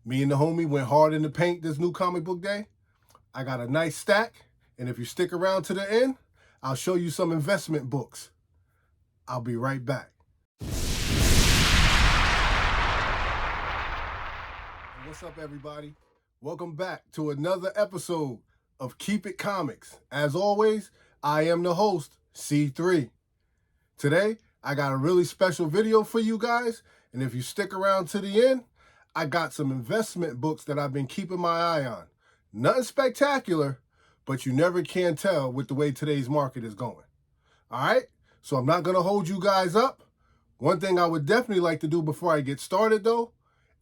Me and the homie went hard in the paint this new comic book day. I got a nice stack, and if you stick around to the end, I'll show you some investment books. I'll be right back. What's up, everybody? Welcome back to another episode of Keep It Comics. As always, I am the host, C3. Today, I got a really special video for you guys, and if you stick around to the end, I got some investment books that I've been keeping my eye on. Nothing spectacular, but you never can tell with the way today's market is going. All right? So I'm not going to hold you guys up. One thing I would definitely like to do before I get started, though,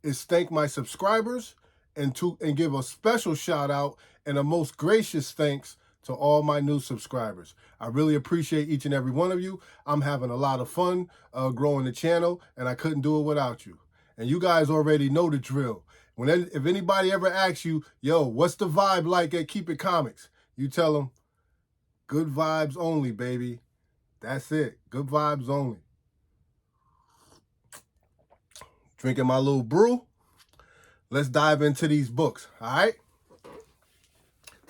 is thank my subscribers and give a special shout out and a most gracious thanks to all my new subscribers. I really appreciate each and every one of you. I'm having a lot of fun growing the channel, and I couldn't do it without you. And you guys already know the drill. If anybody ever asks you, yo, what's the vibe like at Keep It Comics? You tell them, good vibes only, baby. That's it. Good vibes only. Drinking my little brew. Let's dive into these books, all right?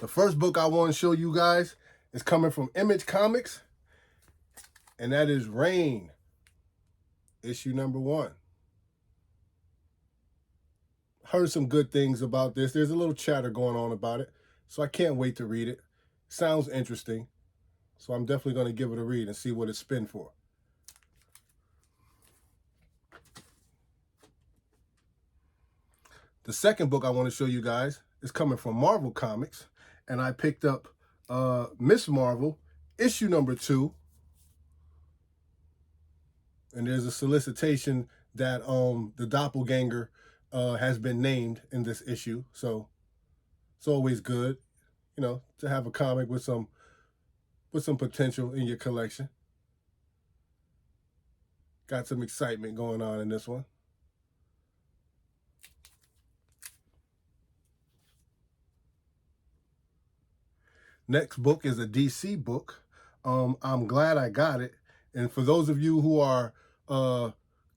The first book I want to show you guys is coming from Image Comics, and that is Rain, issue number 1. Heard some good things about this. There's a little chatter going on about it, so I can't wait to read it. Sounds interesting, so I'm definitely going to give it a read and see what it's spin for. The second book I want to show you guys is coming from Marvel Comics, and I picked up Miss Marvel, issue number 2. And there's a solicitation that the doppelganger has been named in this issue. So it's always good, you know, to have a comic with some potential in your collection. Got some excitement going on in this one. Next book is a DC book. I'm glad I got it. And for those of you who are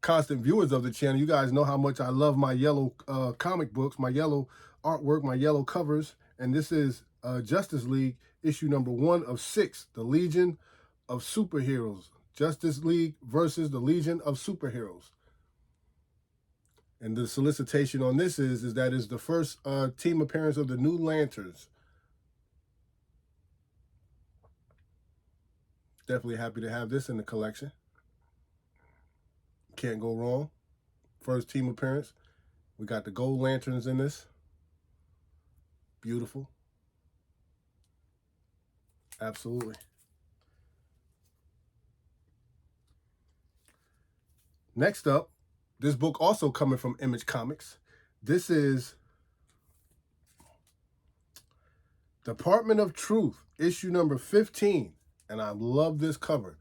constant viewers of the channel, you guys know how much I love my yellow comic books, my yellow artwork, my yellow covers. And this is Justice League, issue number 1 of 6, The Legion of Superheroes. Justice League versus the Legion of Superheroes. And the solicitation on this is that it's the first team appearance of the New Lanterns. Definitely happy to have this in the collection. Can't go wrong. First team appearance. We got the gold lanterns in this. Beautiful. Absolutely. Next up, this book also coming from Image Comics. This is Department of Truth, issue number 15. And I love this cover.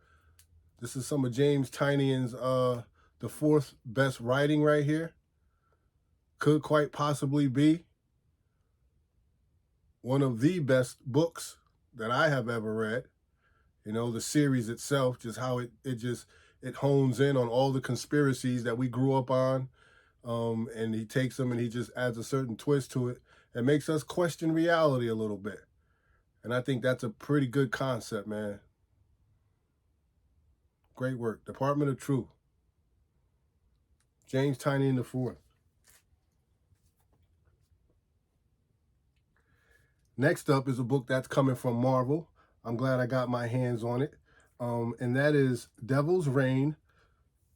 This is some of James Tynion's the 4th best writing right here. Could quite possibly be one of the best books that I have ever read. You know, the series itself, just how it hones in on all the conspiracies that we grew up on. And he takes them and he just adds a certain twist to it and makes us question reality a little bit. And I think that's a pretty good concept, man. Great work. Department of Truth. James Tynion IV. Next up is a book that's coming from Marvel. I'm glad I got my hands on it. And that is Devil's Reign,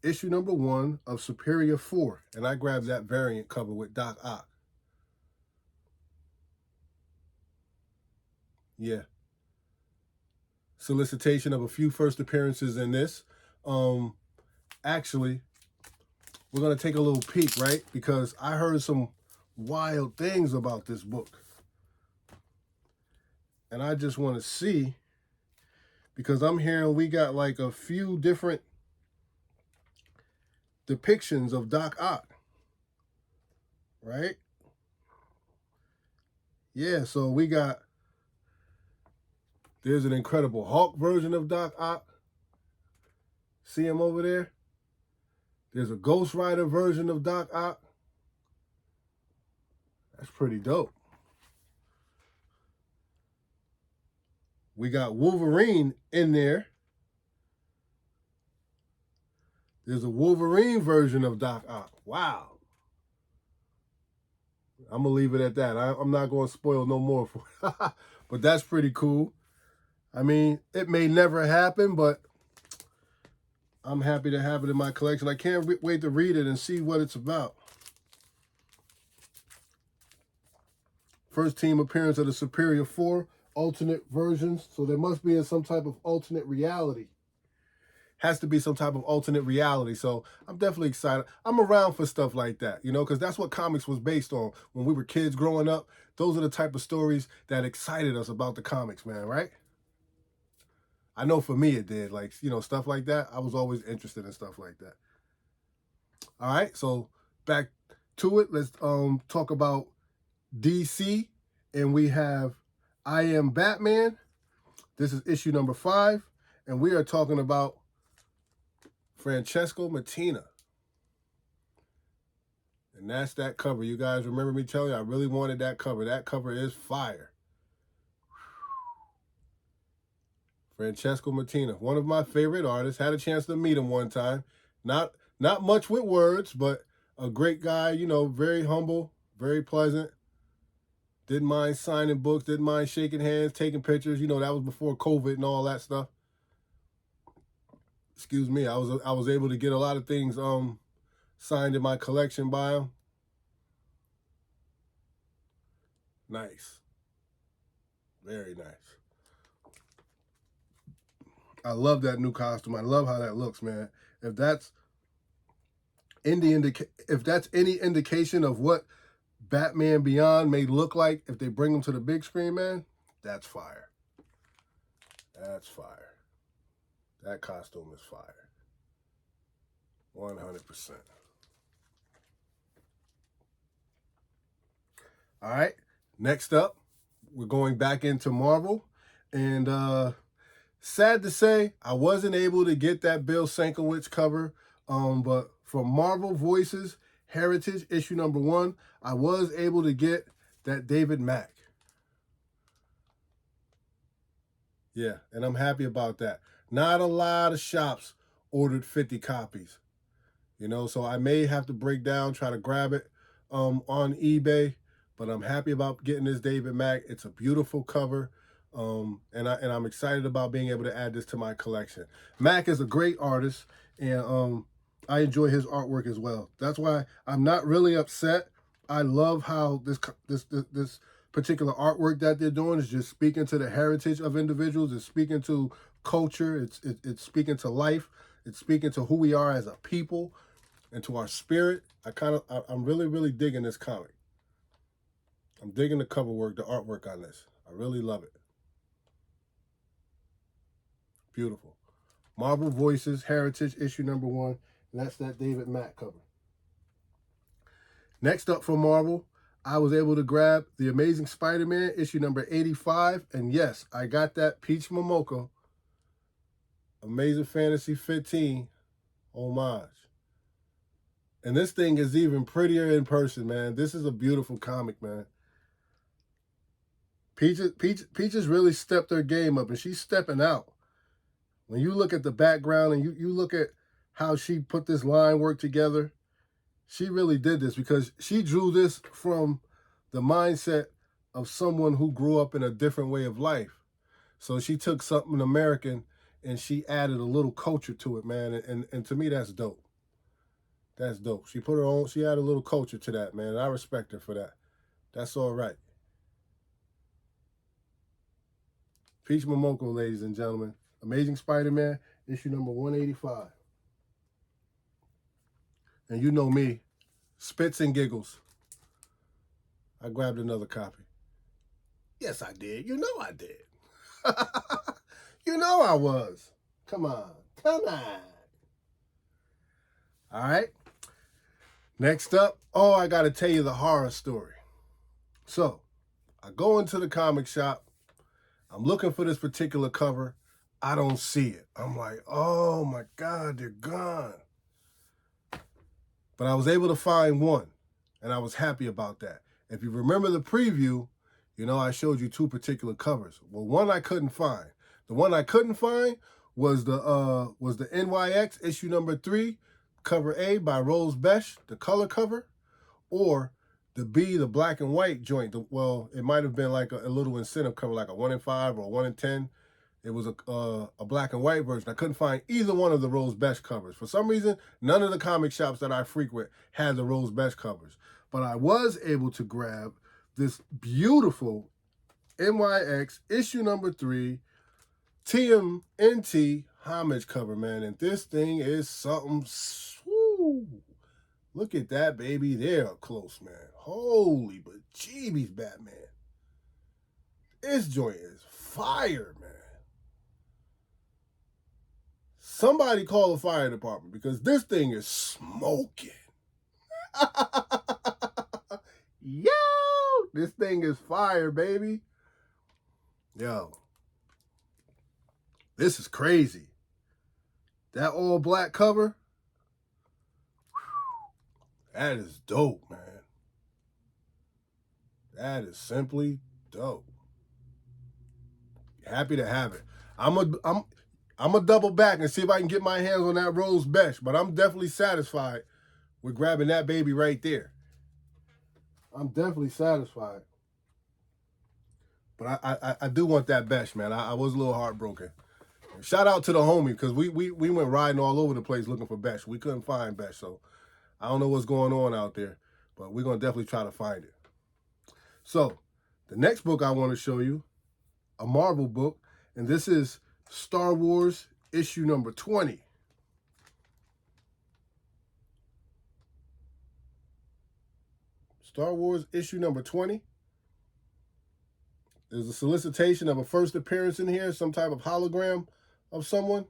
issue number 1 of Superior 4. And I grabbed that variant cover with Doc Ock. Yeah. Solicitation of a few first appearances in this. Actually, we're going to take a little peek, right? Because I heard some wild things about this book. And I just want to see, because I'm hearing we got like a few different depictions of Doc Ock, right? Yeah, so we got, there's an Incredible Hulk version of Doc Ock. See him over there? There's a Ghost Rider version of Doc Ock. That's pretty dope. We got Wolverine in there. There's a Wolverine version of Doc Ock. Wow. I'm going to leave it at that. I'm not going to spoil no more for it. But that's pretty cool. I mean, it may never happen, but I'm happy to have it in my collection. I can't wait to read it and see what it's about. First team appearance of the Superior Four, alternate versions. So there must be in some type of alternate reality. Has to be some type of alternate reality. So I'm definitely excited. I'm around for stuff like that, you know, because that's what comics was based on when we were kids growing up. Those are the type of stories that excited us about the comics, man, right? I know for me it did. Like, you know, stuff like that. I was always interested in stuff like that. All right, so back to it. Let's talk about DC. And we have I Am Batman. This is issue number 5. And we are talking about Francesco Mattina. And that's that cover. You guys remember me telling you I really wanted that cover. That cover is fire. Francesco Mattina, one of my favorite artists. Had a chance to meet him one time. Not much with words, but a great guy, you know, very humble, very pleasant. Didn't mind signing books, didn't mind shaking hands, taking pictures. You know, that was before COVID and all that stuff. Excuse me. I was able to get a lot of things signed in my collection by him. Nice. Very nice. I love that new costume. I love how that looks, man. If that's any indication of what Batman Beyond may look like if they bring him to the big screen, man, that's fire. That's fire. That costume is fire. 100%. All right. Next up, we're going back into Marvel. And sad to say, I wasn't able to get that Bill Sienkiewicz cover. But for Marvel Voices Heritage issue number 1, I was able to get that David Mack. Yeah, and I'm happy about that. Not a lot of shops ordered 50 copies. You know, so I may have to break down, try to grab it on eBay. But I'm happy about getting this David Mack. It's a beautiful cover. And I'm excited about being able to add this to my collection. Mack is a great artist, and I enjoy his artwork as well. That's why I'm not really upset. I love how this particular artwork that they're doing is just speaking to the heritage of individuals. It's speaking to culture. It's speaking to life. It's speaking to who we are as a people and to our spirit. I'm really digging this comic. I'm digging the cover work, the artwork on this. I really love it. Beautiful. Marvel Voices Heritage issue number 1. And that's that David Mack cover. Next up for Marvel, I was able to grab The Amazing Spider-Man issue number 85. And yes, I got that Peach Momoko Amazing Fantasy 15 homage. And this thing is even prettier in person, man. This is a beautiful comic, man. Peach has really stepped her game up, and she's stepping out. When you look at the background and you look at how she put this line work together, she really did this because she drew this from the mindset of someone who grew up in a different way of life. So she took something American and she added a little culture to it, man. And to me, that's dope. That's dope. She put her own, she added a little culture to that, man. And I respect her for that. That's all right. Peach Momoko, ladies and gentlemen. Amazing Spider-Man, issue number 185. And you know me, spits and giggles. I grabbed another copy. Yes, I did. You know I did. You know I was. Come on. Come on. All right. Next up, I got to tell you the horror story. So, I go into the comic shop. I'm looking for this particular cover. I don't see it. I'm like, oh my God, they're gone. But I was able to find one, and I was happy about that. If you remember the preview, you know I showed you two particular covers. Well, one I couldn't find. The one I couldn't find was the NYX issue number 3, cover A by Rose Besh, the color cover, or the B, the black and white joint. Well, it might have been like a little incentive cover, like a 1 in 5 or a 1 in 10. It was a black and white version. I couldn't find either one of the Rose Besh covers. For some reason, none of the comic shops that I frequent had the Rose Besh covers. But I was able to grab this beautiful NYX issue number 3 TMNT homage cover, man. And this thing is something. Woo. Look at that, baby. There up close, man. Holy bejeebies, Batman. This joint is fire, man. Somebody call the fire department because this thing is smoking. Yo, this thing is fire, baby. Yo, this is crazy. That all black cover, that is dope, man. That is simply dope. Happy to have it. I'm a double back and see if I can get my hands on that Rose Besh, but I'm definitely satisfied with grabbing that baby right there. I'm definitely satisfied. But I do want that Besh, man. I was a little heartbroken. Shout out to the homie, because we went riding all over the place looking for Besh. We couldn't find Besh, so I don't know what's going on out there, but we're going to definitely try to find it. So, the next book I want to show you, a Marvel book, and this is Star Wars issue number 20. Star Wars issue number 20. There's a solicitation of a first appearance in here, some type of hologram of someone.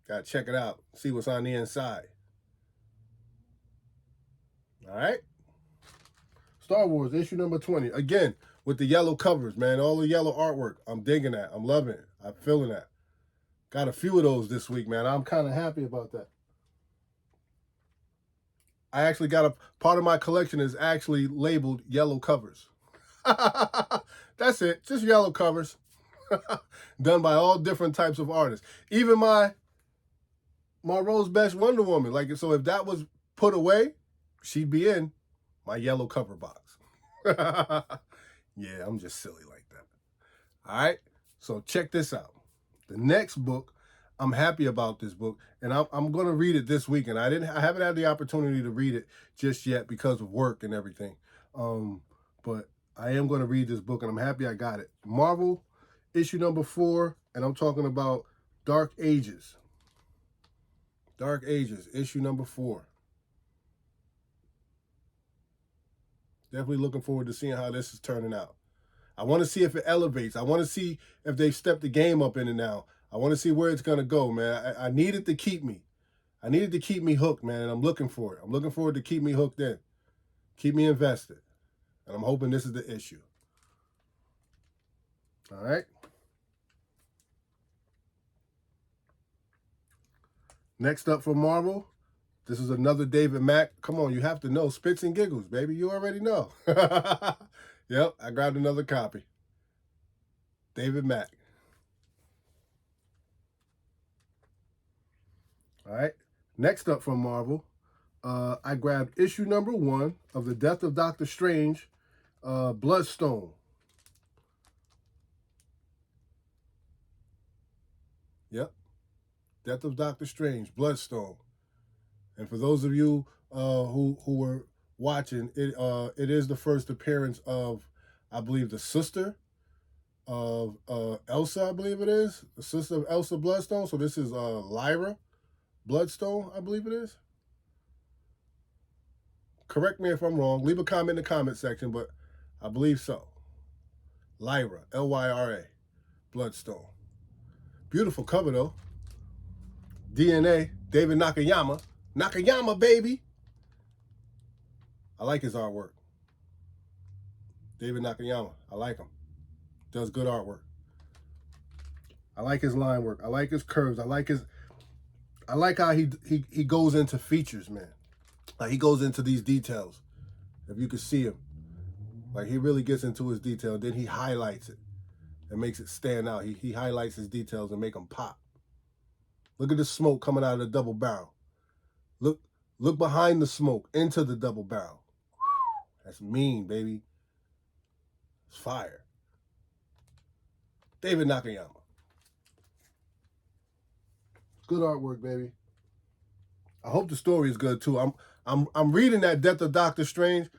Gotta check it out, see what's on the inside. All right. Star Wars issue number 20. Again, with the yellow covers, man. All the yellow artwork. I'm digging that. I'm loving it. I'm feeling that. Got a few of those this week, man. I'm kind of happy about that. I actually got a part of my collection is actually labeled yellow covers. That's it. Just yellow covers. Done by all different types of artists. Even my Rose Besh Wonder Woman. Like, so if that was put away, she'd be in my yellow cover box. Yeah, I'm just silly like that. All right. So check this out. The next book, I'm happy about this book, and I'm going to read it this weekend. I haven't had the opportunity to read it just yet because of work and everything. But I am going to read this book, and I'm happy I got it. Marvel issue number 4, and I'm talking about Dark Ages. Dark Ages, issue number 4. Definitely looking forward to seeing how this is turning out. I want to see if it elevates. I want to see if they've stepped the game up in it now. I want to see where it's going to go, man. I need it to keep me. I needed to keep me hooked, man, and I'm looking for it. I'm looking forward to keep me hooked in. Keep me invested. And I'm hoping this is the issue. All right. Next up for Marvel, this is another David Mack. Come on, you have to know. Spits and Giggles, baby. You already know. Yep, I grabbed another copy. David Mack. All right. Next up from Marvel, I grabbed issue number 1 of The Death of Doctor Strange, Bloodstone. Yep. Death of Doctor Strange, Bloodstone. And for those of you who were watching, it is the first appearance of, I believe, the sister of Elsa, I believe it is. The sister of Elsa Bloodstone. So this is Lyra Bloodstone, I believe it is. Correct me if I'm wrong. Leave a comment in the comment section, but I believe so. Lyra, Lyra, Bloodstone. Beautiful cover, though. DNA, David Nakayama. Nakayama, baby. I like his artwork. David Nakayama. I like him. Does good artwork. I like his line work. I like his curves. I like how he goes into features, man. Like, he goes into these details. If you could see him, like, he really gets into his detail. Then he highlights it and makes it stand out. He highlights his details and make them pop. Look at the smoke coming out of the double barrel. Look behind the smoke into the double barrel. That's mean, baby. It's fire. David Nakayama. Good artwork, baby. I hope the story is good too. I'm reading that Death of Doctor Strange.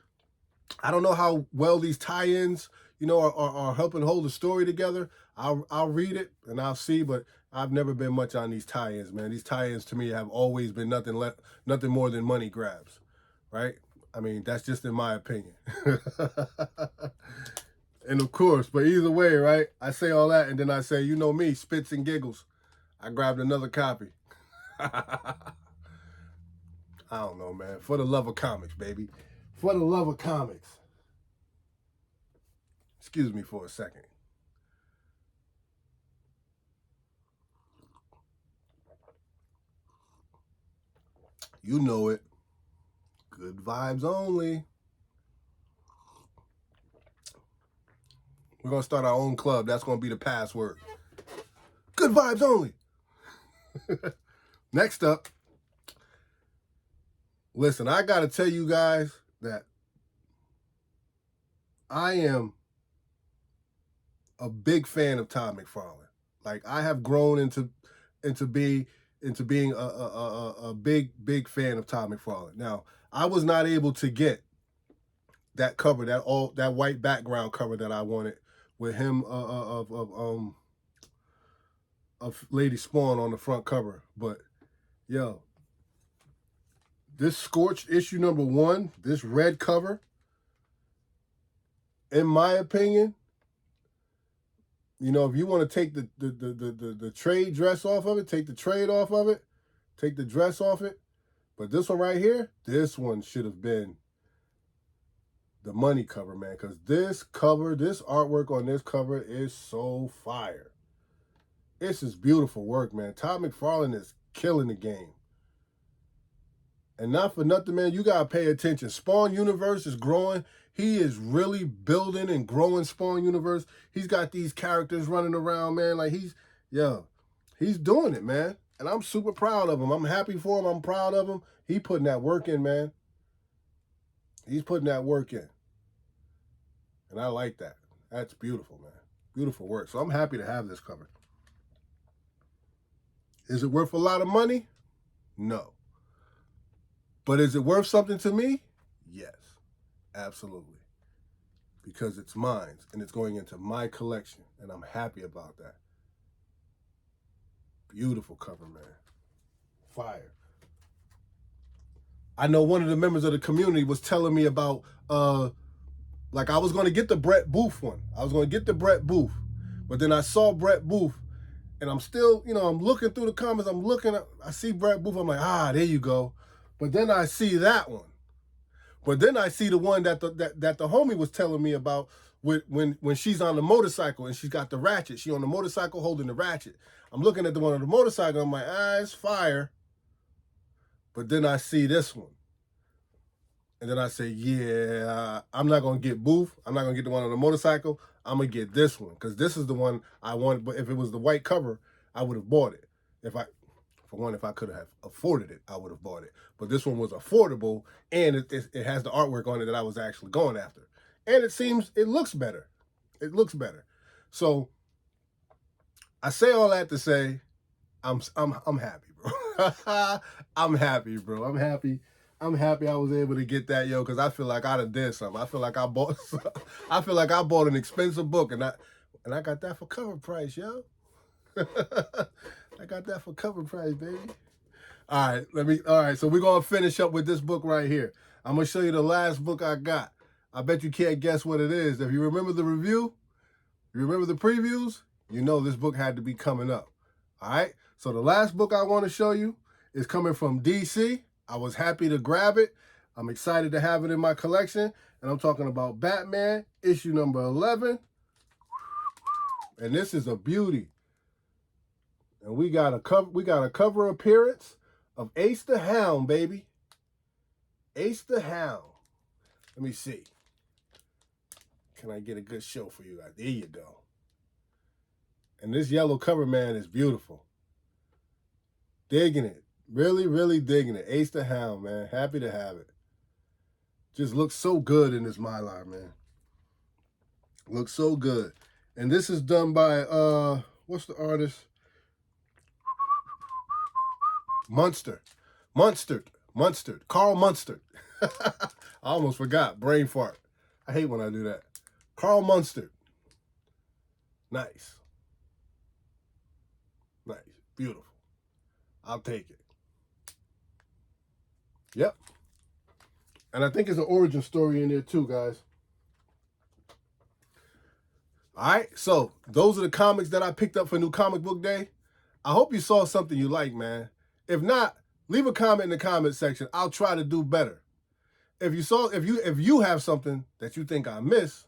I don't know how well these tie-ins, are helping hold the story together. I'll read it and I'll see, but I've never been much on these tie-ins, man. These tie-ins to me have always been nothing more than money grabs, right? I mean, that's just in my opinion. And of course, but either way, right? I say all that and then I say, you know me, spits and giggles. I grabbed another copy. I don't know, man. For the love of comics, baby. For the love of comics. Excuse me for a second. You know it. Good vibes only. We're going to start our own club. That's going to be the password. Good vibes only. Next up. Listen, I got to tell you guys that I am a big fan of Todd McFarlane. Like, I have grown into being a big fan of Todd McFarlane. Now, I was not able to get that cover, that white background cover that I wanted with him of Lady Spawn on the front cover. But yo, this Scorched issue #1, this red cover, in my opinion, if you want to take the trade dress off of it, take the trade off of it, take the dress off it. But this one right here, this one should have been the money cover, man. Because this artwork on this cover is so fire. This is beautiful work, man. Todd McFarlane is killing the game. And not for nothing, man, you got to pay attention. Spawn Universe is growing. He is really building and growing Spawn Universe. He's got these characters running around, man. Like, he's doing it, man. And I'm super proud of him. I'm happy for him. I'm proud of him. He putting that work in, man. He's putting that work in. And I like that. That's beautiful, man. Beautiful work. So I'm happy to have this cover. Is it worth a lot of money? No. But is it worth something to me? Yes, absolutely. Because it's mine and it's going into my collection, and I'm happy about that. Beautiful cover, man. Fire. I know one of the members of the community was telling me about, like, I was going to get the Brett Booth one. I was going to get the Brett Booth. But then I saw Brett Booth, and I'm still, I'm looking through the comments. I see Brett Booth. I'm like, there you go. But then I see that one. But then I see the one that the homie was telling me about when she's on the motorcycle and she's got the ratchet. She on the motorcycle holding the ratchet. I'm looking at the one on the motorcycle. I'm like, it's fire. But then I see this one. And then I say, yeah, I'm not going to get Booth. I'm not going to get the one on the motorcycle. I'm going to get this one because this is the one I want. But if it was the white cover, I would have bought it. If I could have afforded it, I would have bought it. But this one was affordable, and it has the artwork on it that I was actually going after. And it looks better. It looks better. So I say all that to say, I'm happy, bro. I'm happy, bro. I'm happy I was able to get that, yo, because I feel like I done did something. I feel like I bought an expensive book, and I got that for cover price, yo. I got that for cover price, baby. All right, so we're going to finish up with this book right here. I'm going to show you the last book I got. I bet you can't guess what it is. If you remember the review, you remember the previews, you know this book had to be coming up. All right, so the last book I want to show you is coming from DC. I was happy to grab it. I'm excited to have it in my collection. And I'm talking about Batman, issue #11. And this is a beauty. And we got a cover appearance of Ace the Hound, baby. Ace the Hound. Let me see. Can I get a good show for you guys? There you go. And this yellow cover, man, is beautiful. Digging it. Really, really digging it. Ace the Hound, man. Happy to have it. Just looks so good in this Mylar, man. Looks so good. And this is done by, what's the artist? Munster. Carl Munster. I almost forgot. Brain fart. I hate when I do that. Carl Munster. Nice. Nice. Beautiful. I'll take it. Yep. And I think there's an origin story in there too, guys. All right, so those are the comics that I picked up for New Comic Book Day. I hope you saw something you like, man. If not, leave a comment in the comment section. I'll try to do better. If you have something that you think I missed,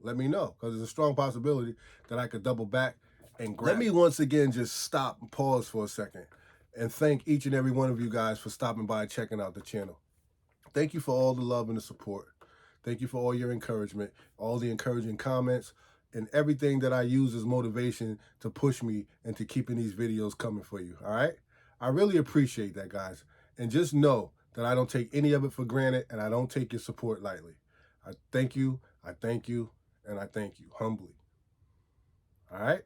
let me know, because there's a strong possibility that I could double back and grab. Let me once again just stop and pause for a second and thank each and every one of you guys for stopping by and checking out the channel. Thank you for all the love and the support. Thank you for all your encouragement, all the encouraging comments, and everything that I use as motivation to push me into keeping these videos coming for you, all right? I really appreciate that, guys. And just know that I don't take any of it for granted, and I don't take your support lightly. I thank you, and I thank you humbly. All right?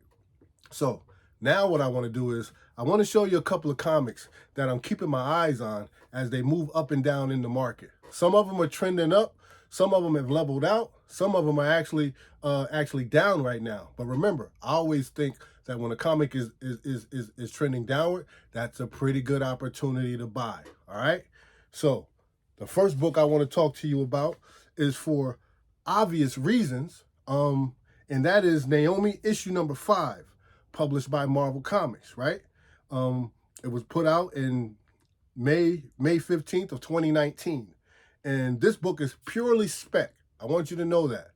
So now what I want to do is I want to show you a couple of comics that I'm keeping my eyes on as they move up and down in the market. Some of them are trending up. Some of them have leveled out. Some of them are actually down right now. But remember, I always think that when a comic is trending downward, that's a pretty good opportunity to buy. All right? So the first book I want to talk to you about is For Obvious Reasons, and that is Naomi issue number 5, published by Marvel Comics, right? It was put out in May 15th of 2019. And this book is purely spec. I want you to know that.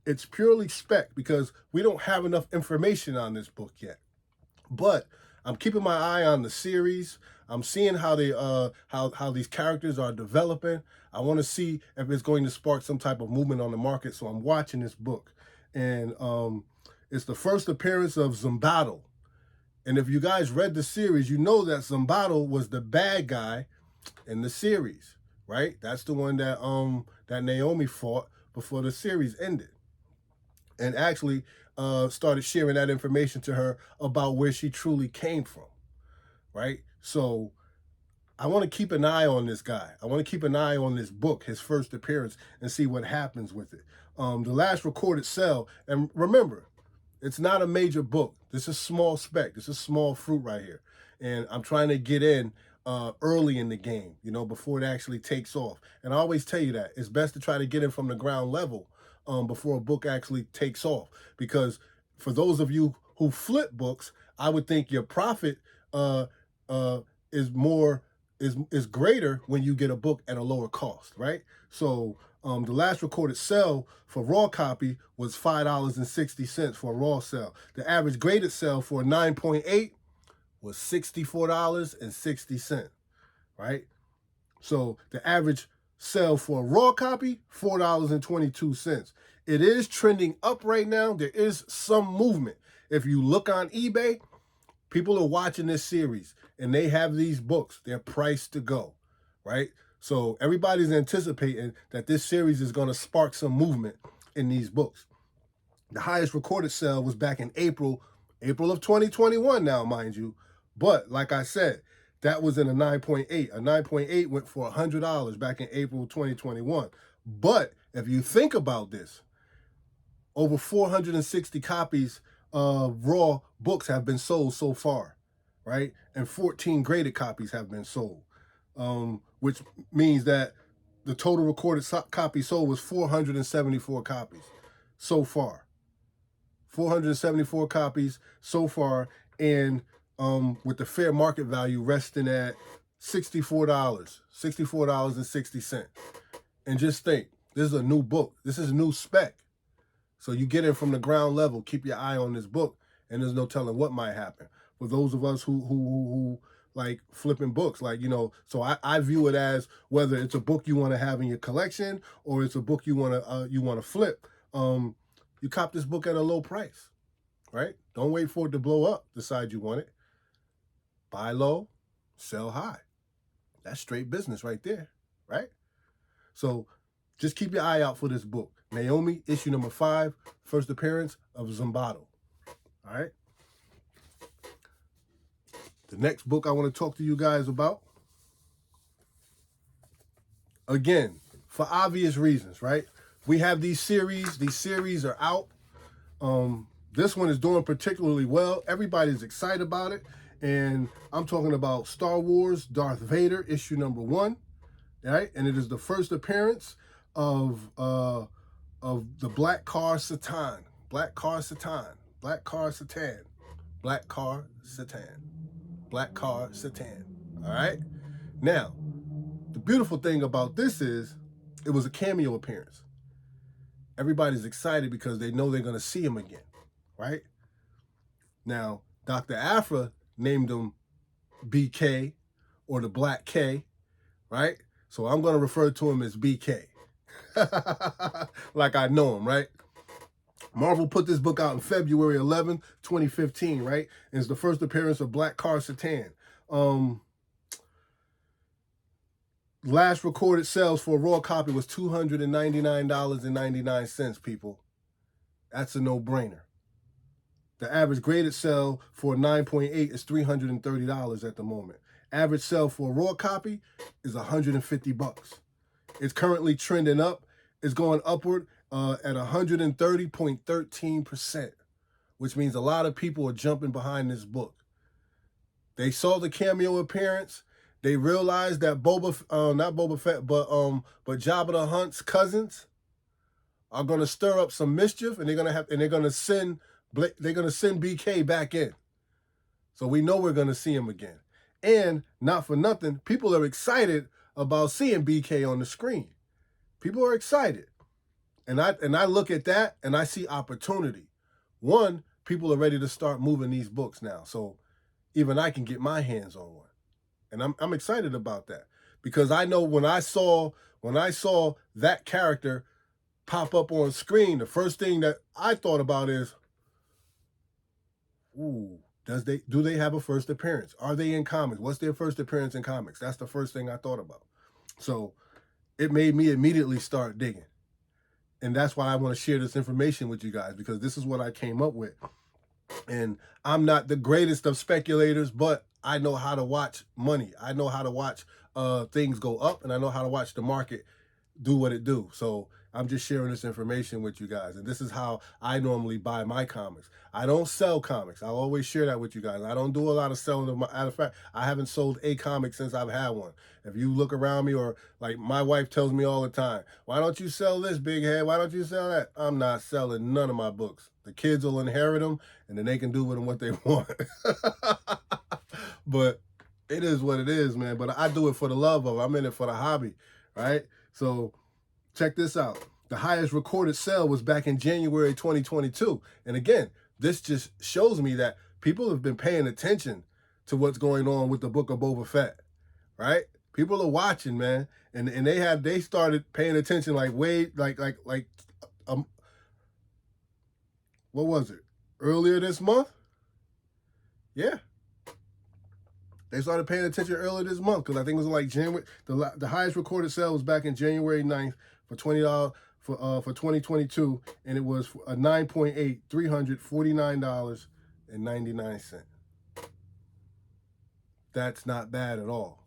It's purely spec because we don't have enough information on this book yet. But I'm keeping my eye on the series. I'm seeing how they how these characters are developing. I want to see if it's going to spark some type of movement on the market. So I'm watching this book. And it's the first appearance of Zumbato. And if you guys read the series, you know that Zumbato was the bad guy in the series, right? That's the one that that Naomi fought before the series ended. And actually started sharing that information to her about where she truly came from, right? So I want to keep an eye on this guy. I want to keep an eye on this book, his first appearance, and see what happens with it. The last recorded sale, and remember, it's not a major book. This is small spec. This is small fruit right here. And I'm trying to get in early in the game, you know, before it actually takes off. And I always tell you that it's best to try to get in from the ground level before a book actually takes off. Because for those of you who flip books, I would think your profit is greater when you get a book at a lower cost, right? So the last recorded sale for raw copy was $5.60 for a raw sale. The average graded sale for a 9.8 was $64.60, right? So the average sale for a raw copy, $4.22. It is trending up right now. There is some movement. If you look on eBay, people are watching this series and they have these books. They're priced to go, right? So everybody's anticipating that this series is going to spark some movement in these books. The highest recorded sale was back in April of 2021 now, mind you. But like I said, that was in a 9.8. A 9.8 went for $100 back in April 2021. But if you think about this, over 460 copies of raw books have been sold so far, right? And 14 graded copies have been sold, which means that the total recorded copies sold was 474 copies so far. 474 copies so far, and with the fair market value resting at $64.60. And just think, this is a new book. This is a new spec. So you get in from the ground level, keep your eye on this book, and there's no telling what might happen. For those of us who like flipping books. Like, you know, so I view it as whether it's a book you want to have in your collection or it's a book you want to flip. You cop this book at a low price, right? Don't wait for it to blow up. Decide you want it. Buy low, sell high. That's straight business right there, right? So just keep your eye out for this book. Naomi, issue number 5, first appearance of Zimbardo. All right. The next book I want to talk to you guys about, again, for obvious reasons, right? We have these series. These series are out. This one is doing particularly well. Everybody's excited about it. And I'm talking about Star Wars Darth Vader, issue number 1. Right? And it is the first appearance of the Black Car Satan. Black Car Satan. Black Car Satan. Black Car Satan. Black Car Satan. All right? Now, the beautiful thing about this is it was a cameo appearance. Everybody's excited because they know they're going to see him again, right? Now, Dr. Aphra named him BK or the Black K, right? So I'm going to refer to him as BK. Like I know him, right? Marvel put this book out on February 11th, 2015, right? And it's the first appearance of Black Car Satan. Last recorded sales for a raw copy was $299.99, people. That's a no-brainer. The average graded sale for a 9.8 is $330 at the moment. Average sale for a raw copy is $150. It's currently trending up. It's going upward at 130.13%, which means a lot of people are jumping behind this book. They saw the cameo appearance. They realized that not Boba Fett, but Jabba the Hutt's cousins are going to stir up some mischief, and they're going to send BK back in. So we know we're going to see him again. And not for nothing, people are excited about seeing BK on the screen. People are excited. And I look at that and I see opportunity. One, people are ready to start moving these books now. So even I can get my hands on one. And I'm excited about that. Because I know when I saw that character pop up on screen, the first thing that I thought about is, ooh, do they have a first appearance? Are they in comics? What's their first appearance in comics? That's the first thing I thought about. So it made me immediately start digging. And that's why I want to share this information with you guys, because this is what I came up with. And I'm not the greatest of speculators, but I know how to watch money. I know how to watch things go up, and I know how to watch the market do what it do. So I'm just sharing this information with you guys. And this is how I normally buy my comics. I don't sell comics. I'll always share that with you guys. I don't do a lot of selling of my, matter of fact, I haven't sold a comic since I've had one. If you look around me, or like my wife tells me all the time, why don't you sell this, big head? Why don't you sell that? I'm not selling none of my books. The kids will inherit them, and then they can do with them what they want. But it is what it is, man. But I do it for the love of it. I'm in it for the hobby, right? So check this out. The highest recorded sale was back in January 2022. And again, this just shows me that people have been paying attention to what's going on with the Book of Boba Fett, right? People are watching, man. And they started paying attention what was it? Earlier this month? Yeah. They started paying attention earlier this month, because I think it was like January. The highest recorded sale was back in January 9th for $20 for 2022, and it was a 9.8, $349.99. That's not bad at all.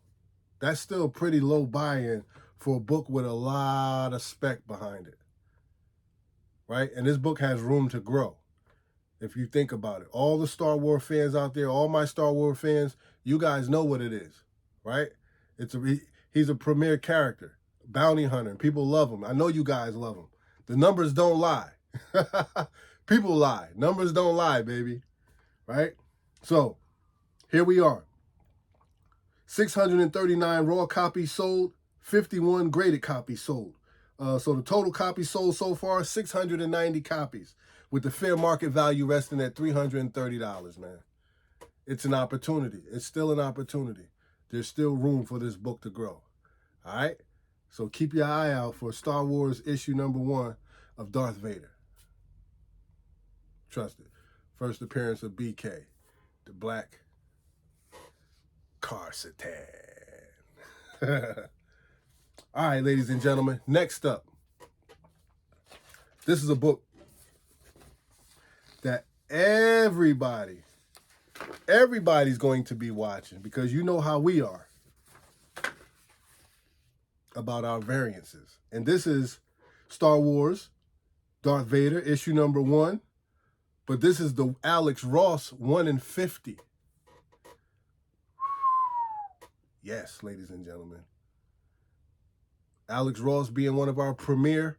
That's still pretty low buy-in for a book with a lot of spec behind it, right? And this book has room to grow. If you think about it, all the Star Wars fans out there, all my Star Wars fans, you guys know what it is, right? He's a premier character, bounty hunter, and people love him. I know you guys love him. The numbers don't lie. People lie. Numbers don't lie, baby, right? So here we are. 639 raw copies sold, 51 graded copies sold. So the total copies sold so far, 690 copies, with the fair market value resting at $330, man. it's an opportunity. It's still an opportunity. There's still room for this book to grow. All right? So keep your eye out for Star Wars issue number 1 of Darth Vader. Trust it. First appearance of BK, the Black Khar-Satan. All right, ladies and gentlemen, next up. This is a book that everybody's going to be watching, because you know how we are about our variances. And this is Star Wars Darth Vader issue number 1, but this is the Alex Ross 1 in 50. Yes, ladies and gentlemen. Alex Ross being one of our premier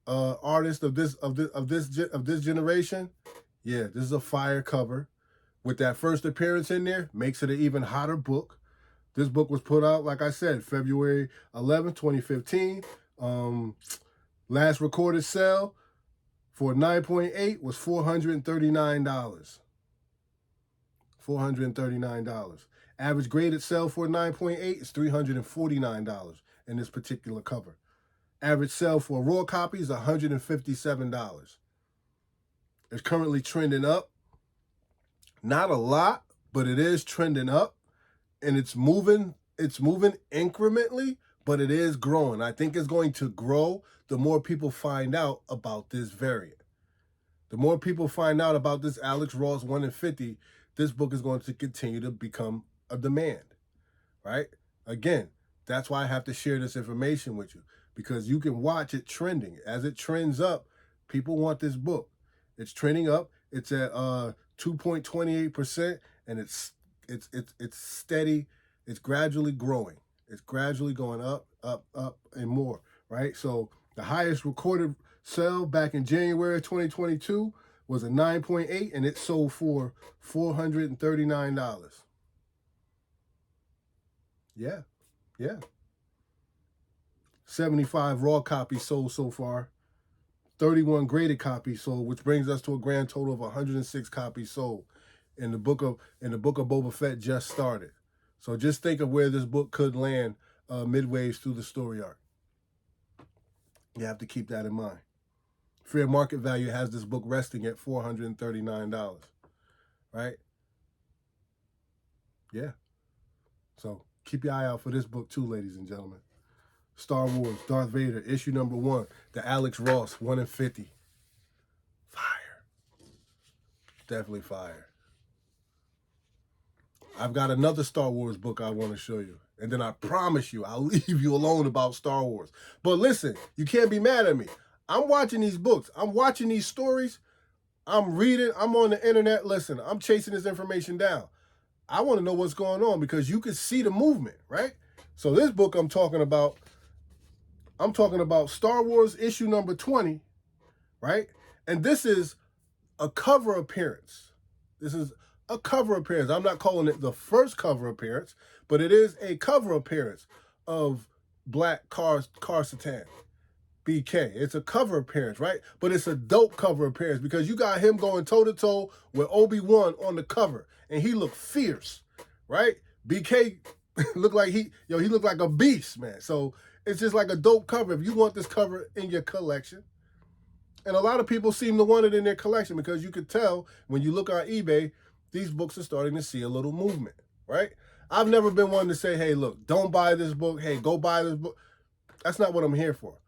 artists of this generation. Yeah, this is a fire cover. With that first appearance in there, makes it an even hotter book. This book was put out, like I said, February 11th, 2015. Last recorded sale for 9.8 was $439. $439. Average graded sale for 9.8 is $349 in this particular cover. Average sale for a raw copy is $157. It's currently trending up. Not a lot, but it is trending up, and it's moving incrementally, but it is growing. I think it's going to grow the more people find out about this variant. The more people find out about this Alex Ross 1 in 50, this book is going to continue to become a demand, right? Again, that's why I have to share this information with you, because you can watch it trending. As it trends up, people want this book. It's trending up. It's at 2.28%, and it's steady. It's gradually growing. It's gradually going up, and more, right? So the highest recorded sale back in January 2022 was a 9.8, and it sold for $439. Yeah. 75 raw copies sold so far. 31 graded copies sold, which brings us to a grand total of 106 copies sold. And the book of Boba Fett just started. So just think of where this book could land midways through the story arc. You have to keep that in mind. Fair market value has this book resting at $439, right? Yeah. So keep your eye out for this book too, ladies and gentlemen. Star Wars Darth Vader issue number 1, the Alex Ross 1 in 50. Fire. Definitely fire. I've got another Star Wars book I want to show you. And then I promise you, I'll leave you alone about Star Wars. But listen, you can't be mad at me. I'm watching these books. I'm watching these stories. I'm reading. I'm on the internet. Listen, I'm chasing this information down. I want to know what's going on, because you can see the movement, right? So this book I'm talking about Star Wars issue number 20, right? And this is a cover appearance. This is a cover appearance. I'm not calling it the first cover appearance, but it is a cover appearance of Black Khar-Satan, BK. It's a cover appearance, right? But it's a dope cover appearance, because you got him going toe-to-toe with Obi-Wan on the cover, and he looked fierce, right? BK looked like he looked like a beast, man. So it's just like a dope cover. If you want this cover in your collection, and a lot of people seem to want it in their collection, because you could tell when you look on eBay, these books are starting to see a little movement, right? I've never been one to say, hey, look, don't buy this book. Hey, go buy this book. That's not what I'm here for.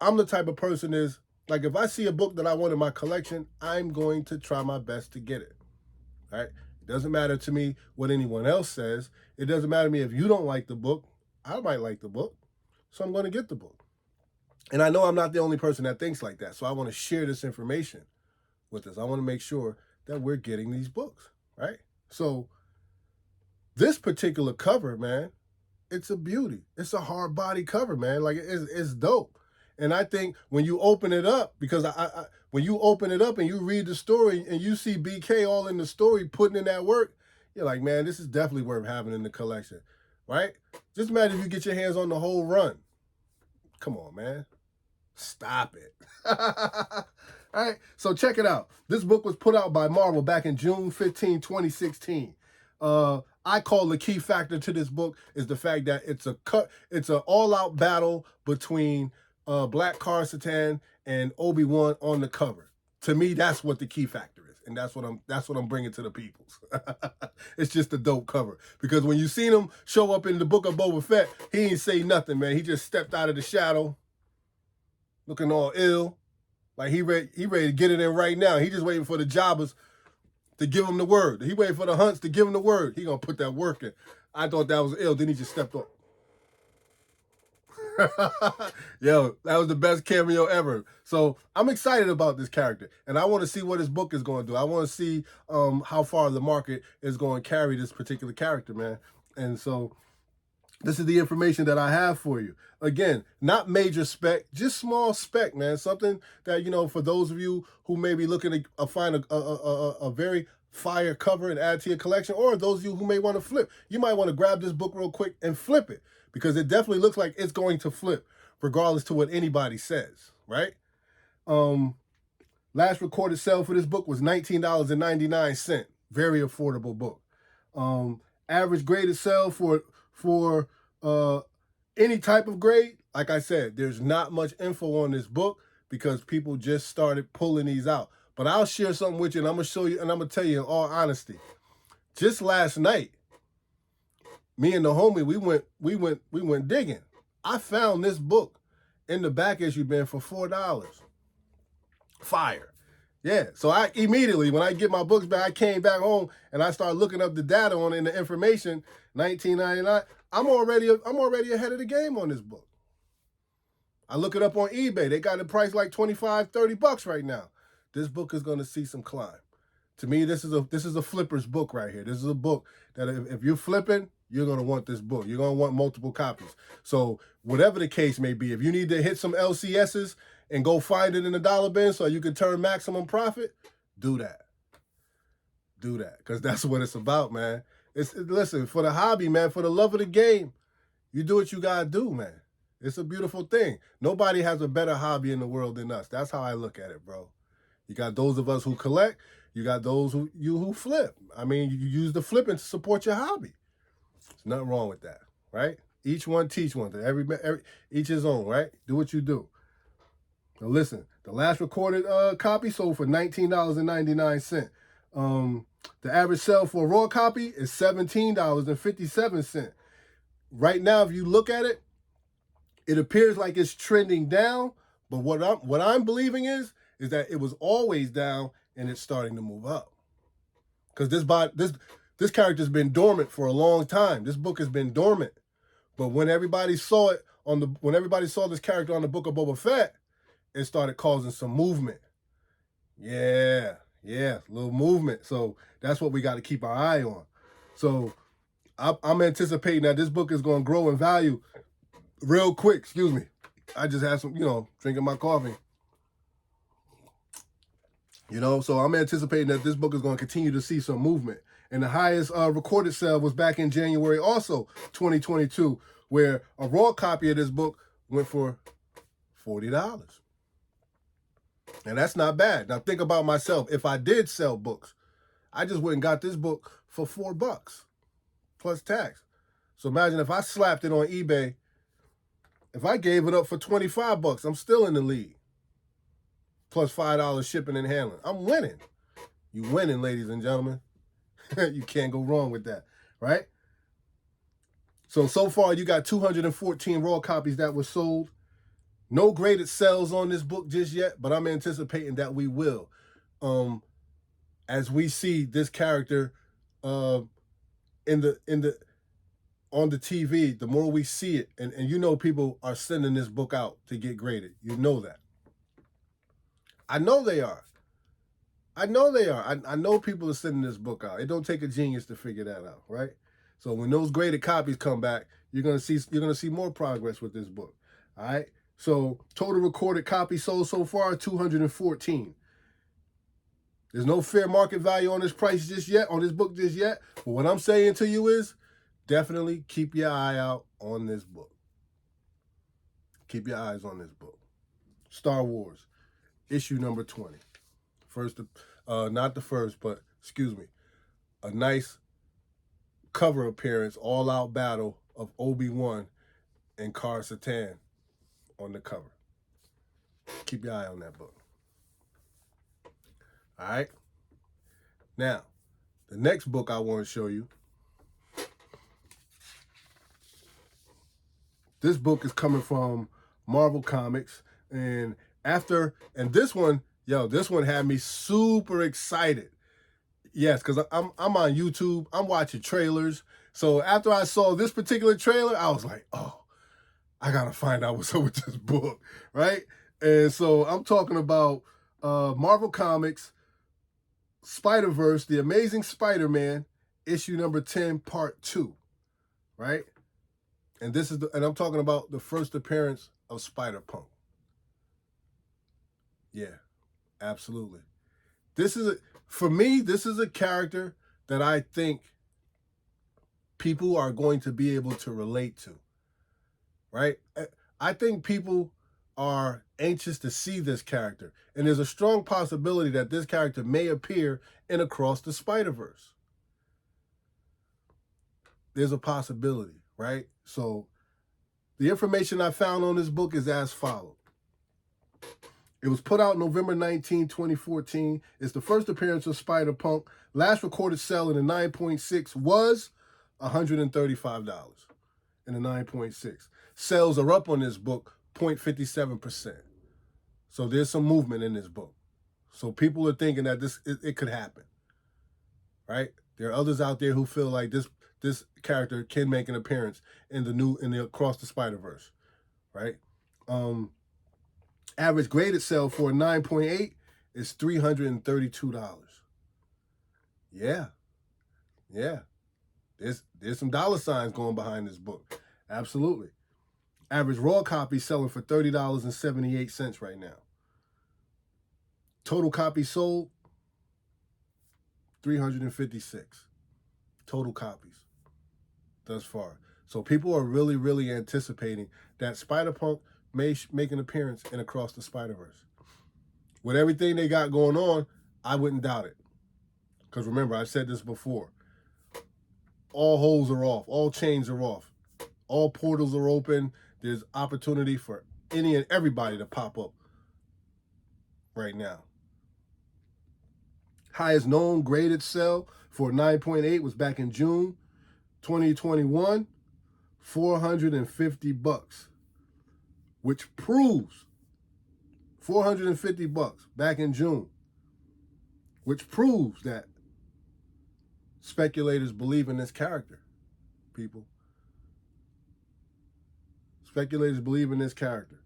I'm the type of person is, like, if I see a book that I want in my collection, I'm going to try my best to get it, right? It doesn't matter to me what anyone else says. It doesn't matter to me if you don't like the book. I might like the book, so I'm going to get the book. And I know I'm not the only person that thinks like that, so I want to share this information with us. I want to make sure that we're getting these books, right? So this particular cover, man, it's a beauty. It's a hard body cover, man. Like, it's dope. And I think when you open it up, because when you open it up and you read the story and you see BK all in the story putting in that work, you're like, man, this is definitely worth having in the collection, right? Just imagine if you get your hands on the whole run. Come on, man. Stop it. All right, so check it out. This book was put out by Marvel back in June 15, 2016. I call the key factor to this book is the fact that it's an all-out battle between Black Kharitan and Obi-Wan on the cover. To me, that's what the key factor is, and that's what I'm bringing to the peoples. It's just a dope cover because when you seen him show up in the Book of Boba Fett, he ain't say nothing, man. He just stepped out of the shadow, looking all ill. Like he ready to get it in right now. He just waiting for the jobbers to give him the word. He waiting for the hunts to give him the word. He gonna put that work in. I thought that was ill. Then he just stepped up. Yo, that was the best cameo ever. So I'm excited about this character, and I want to see what his book is going to do. I want to see how far the market is going to carry this particular character, man. And so this is the information that I have for you. Again, not major spec, just small spec, man. Something that, you know, for those of you who may be looking to find a very fire cover and add to your collection, or those of you who may want to flip, you might want to grab this book real quick and flip it because it definitely looks like it's going to flip regardless to what anybody says, right? Last recorded sale for this book was $19.99. Very affordable book. Average graded sale for any type of grade, like I said, there's not much info on this book because people just started pulling these out. But I'll share something with you, and I'm gonna show you, and I'm gonna tell you in all honesty. Just last night, me and the homie, we went digging. I found this book in the back issue bin for $4. Fire. Yeah, so I immediately, when I get my books back, I came back home and I started looking up the data on it and the information, $19.99. I'm already ahead of the game on this book. I look it up on eBay. They got it priced like $25, $30 right now. This book is going to see some climb. To me, this is a flipper's book right here. This is a book that if you're flipping, you're going to want this book. You're going to want multiple copies. So whatever the case may be, if you need to hit some LCSs and go find it in the dollar bin so you can turn maximum profit, do that. Do that, because that's what it's about, man. Listen, for the hobby, man, for the love of the game, you do what you got to do, man. It's a beautiful thing. Nobody has a better hobby in the world than us. That's how I look at it, bro. You got those of us who collect. You got those who flip. I mean, you use the flipping to support your hobby. There's nothing wrong with that, right? Each one teach one. Each his own, right? Do what you do. Now listen, the last recorded copy sold for $19.99. The average sale for a raw copy is $17.57. Right now, if you look at it, it appears like it's trending down, but what I'm believing is that it was always down and it's starting to move up. Because this character's been dormant for a long time. This book has been dormant. But when everybody saw this character on the Book of Boba Fett, it started causing some movement. Yeah, a little movement. So that's what we got to keep our eye on. So I'm anticipating that this book is going to grow in value real quick. Excuse me. I just had some, drinking my coffee. So I'm anticipating that this book is going to continue to see some movement. And the highest recorded sale was back in January, also 2022, where a raw copy of this book went for $40. And that's not bad. Now think about myself. If I did sell books, I just went and got this book for $4 plus tax. So imagine if I slapped it on eBay, if I gave it up for $25, I'm still in the lead. Plus $5 shipping and handling. I'm winning. You winning, ladies and gentlemen. You can't go wrong with that, right? So far you got 214 raw copies that were sold. No graded sales on this book just yet, but I'm anticipating that we will. As we see this character on the TV, the more we see it, and people are sending this book out to get graded. You know that. I know they are. I know people are sending this book out. It don't take a genius to figure that out, right? So when those graded copies come back, you're gonna see more progress with this book. All right. So total recorded copies sold so far, 214. There's no fair market value on this price just yet, on this book just yet. But what I'm saying to you is definitely keep your eye out on this book. Keep your eyes on this book. Star Wars. issue number 20. First, not the first, but excuse me, a nice cover appearance, all-out battle of Obi-Wan and Kar-Satan on the cover. Keep your eye on that book. All right. Now, the next book I want to show you. This book is coming from Marvel Comics, and this one had me super excited. Yes, because I'm on YouTube, I'm watching trailers. So after I saw this particular trailer, I was like, oh, I gotta find out what's up with this book, right? And so I'm talking about Marvel Comics, Spider-Verse, The Amazing Spider-Man, issue number 10, part 2, right? And I'm talking about the first appearance of Spider-Punk. Yeah, absolutely. For me, this is a character that I think people are going to be able to relate to, right? I think people are anxious to see this character, and there's a strong possibility that this character may appear in Across the Spider-Verse. There's a possibility, right? So the information I found on this book is as follows. It was put out November 19, 2014. It's the first appearance of Spider-Punk. Last recorded sell in the 9.6 was $135 in the 9.6. Sales are up on this book 0.57%. So there's some movement in this book. So people are thinking that it could happen, right? There are others out there who feel like this character can make an appearance in the Across the Spider-Verse, right? Average graded sale for a 9.8 is $332. Yeah. There's some dollar signs going behind this book. Absolutely. Average raw copy selling for $30.78 right now. Total copies sold, 356. Total copies thus far. So people are really, really anticipating that Spider-Punk may make an appearance in Across the Spider-Verse. With everything they got going on, I wouldn't doubt it. Because remember, I've said this before. All holes are off. All chains are off. All portals are open. There's opportunity for any and everybody to pop up right now. Highest known graded sell for 9.8 was back in June 2021, $450, which proves $450 back in June, which proves that speculators believe in this character, people. Speculators believe in this character.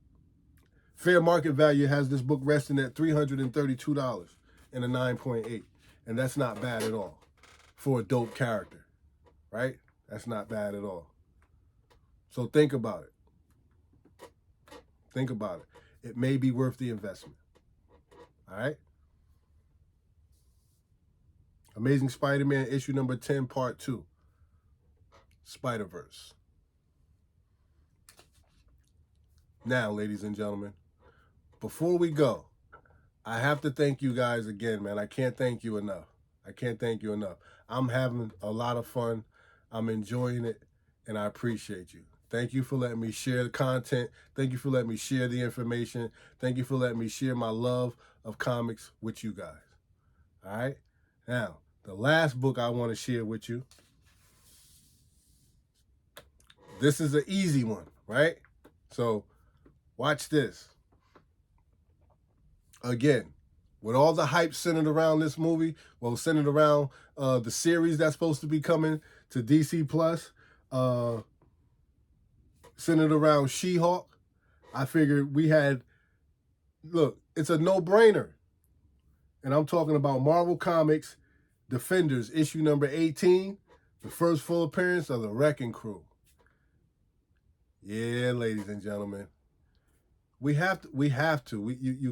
Fair market value has this book resting at $332 in a 9.8. And that's not bad at all for a dope character, right? That's not bad at all. So think about it. Think about it. It may be worth the investment. All right? Amazing Spider-Man issue number 10, part 2. Spider-Verse. Now, ladies and gentlemen, before we go, I have to thank you guys again, man. I can't thank you enough. I'm having a lot of fun. I'm enjoying it, and I appreciate you. Thank you for letting me share the content. Thank you for letting me share the information. Thank you for letting me share my love of comics with you guys. All right? Now, the last book I want to share with you. This is an easy one, right? So, watch this. Again, with all the hype centered around this movie, centered around the series that's supposed to be coming to DC Plus, centered around She-Hulk, I figured it's a no-brainer. And I'm talking about Marvel Comics Defenders, issue number 18, the first full appearance of the Wrecking Crew. Yeah, ladies and gentlemen. You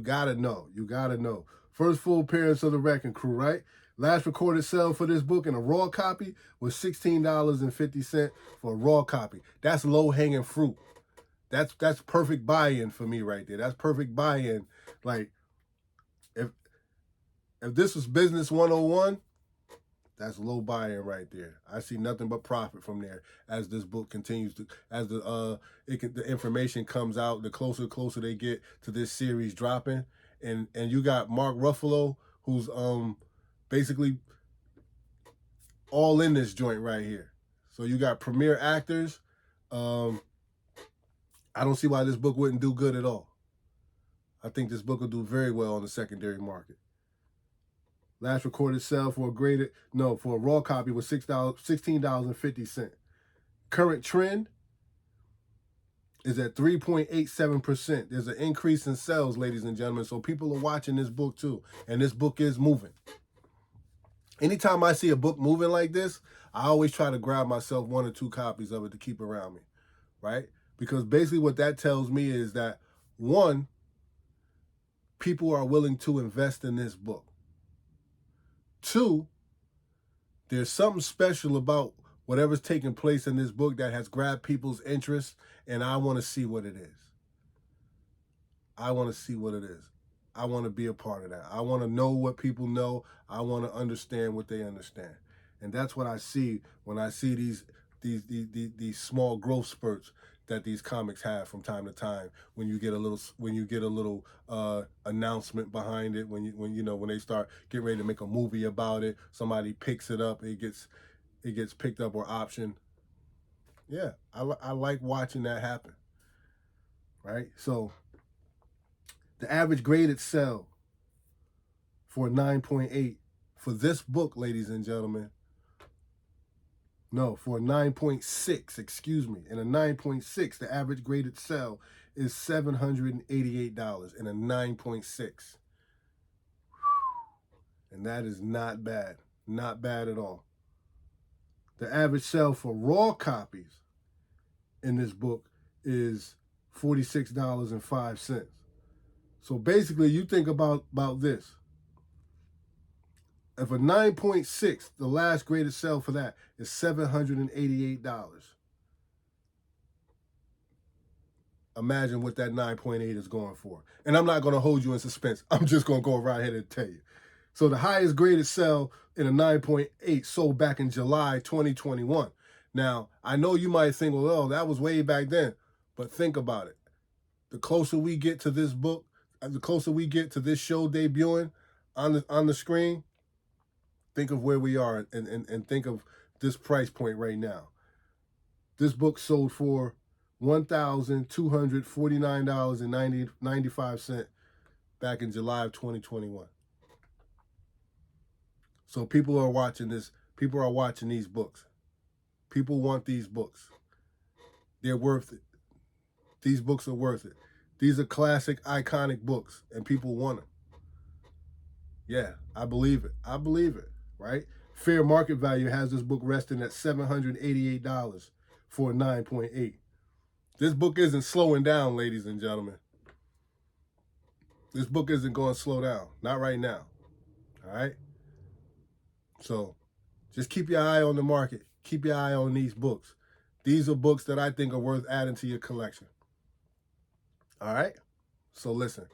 gotta know. You gotta know. First full appearance of the Wrecking Crew, right? Last recorded sale for this book in a raw copy was $16.50 for a raw copy. That's low-hanging fruit. That's perfect buy-in for me right there. That's perfect buy-in. Like, If this was business 101, that's low buy-in right there. I see nothing but profit from there as this book continues to, as the information comes out, the closer they get to this series dropping. And you got Mark Ruffalo, who's basically all in this joint right here. So you got premier actors. I don't see why this book wouldn't do good at all. I think this book will do very well on the secondary market. Last recorded sale for a raw copy was $16.50. Current trend is at 3.87%. There's an increase in sales, ladies and gentlemen. So people are watching this book too. And this book is moving. Anytime I see a book moving like this, I always try to grab myself 1 or 2 copies of it to keep around me, right? Because basically what that tells me is that, 1, people are willing to invest in this book. 2, there's something special about whatever's taking place in this book that has grabbed people's interest, and I want to see what it is. I want to see what it is. I want to be a part of that. I want to know what people know. I want to understand what they understand. And that's what I see when I see these small growth spurts that these comics have from time to time. When you get a little announcement behind it, when they start getting ready to make a movie about it, somebody picks it up, it gets picked up or optioned. Yeah, I like watching that happen. Right? So the average graded sell for a 9.8 for this book, ladies and gentlemen. No, for a 9.6, excuse me. And a 9.6, the average graded sell is $788 in a 9.6. And that is not bad. Not bad at all. The average sell for raw copies in this book is $46.05. So basically, you think about this. If a 9.6, the last graded sell for that is $788. Imagine what that 9.8 is going for. And I'm not going to hold you in suspense. I'm just going to go right ahead and tell you. So the highest graded sell in a 9.8 sold back in July 2021. Now, I know you might think, well, oh, that was way back then. But think about it. The closer we get to this book, the closer we get to this show debuting on the screen, think of where we are and think of this price point right now. This book sold for $1,249.95 back in July of 2021. So people are watching this. People are watching these books. People want these books. They're worth it. These books are worth it. These are classic, iconic books, and people want them. Yeah, I believe it. I believe it, right? Fair market value has this book resting at $788 for a 9.8. This book isn't slowing down, ladies and gentlemen. This book isn't going to slow down. Not right now. All right? So just keep your eye on the market. Keep your eye on these books. These are books that I think are worth adding to your collection. All right? So listen,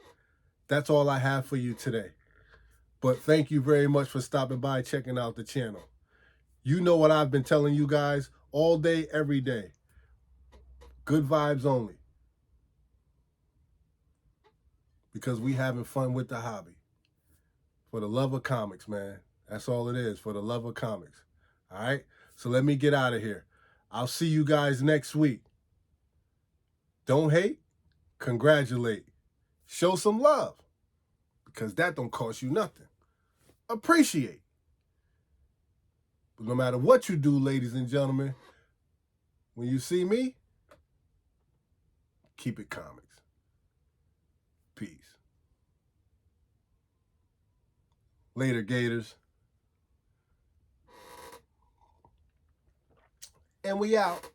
that's all I have for you today. But thank you very much for stopping by, checking out the channel. You know what I've been telling you guys all day, every day. Good vibes only. Because we having fun with the hobby. For the love of comics, man. That's all it is, for the love of comics. All right? So let me get out of here. I'll see you guys next week. Don't hate, congratulate. Show some love. Because that don't cost you nothing. Appreciate. But no matter what you do, ladies and gentlemen, when you see me, keep it comics. Peace. Later, Gators. And we out.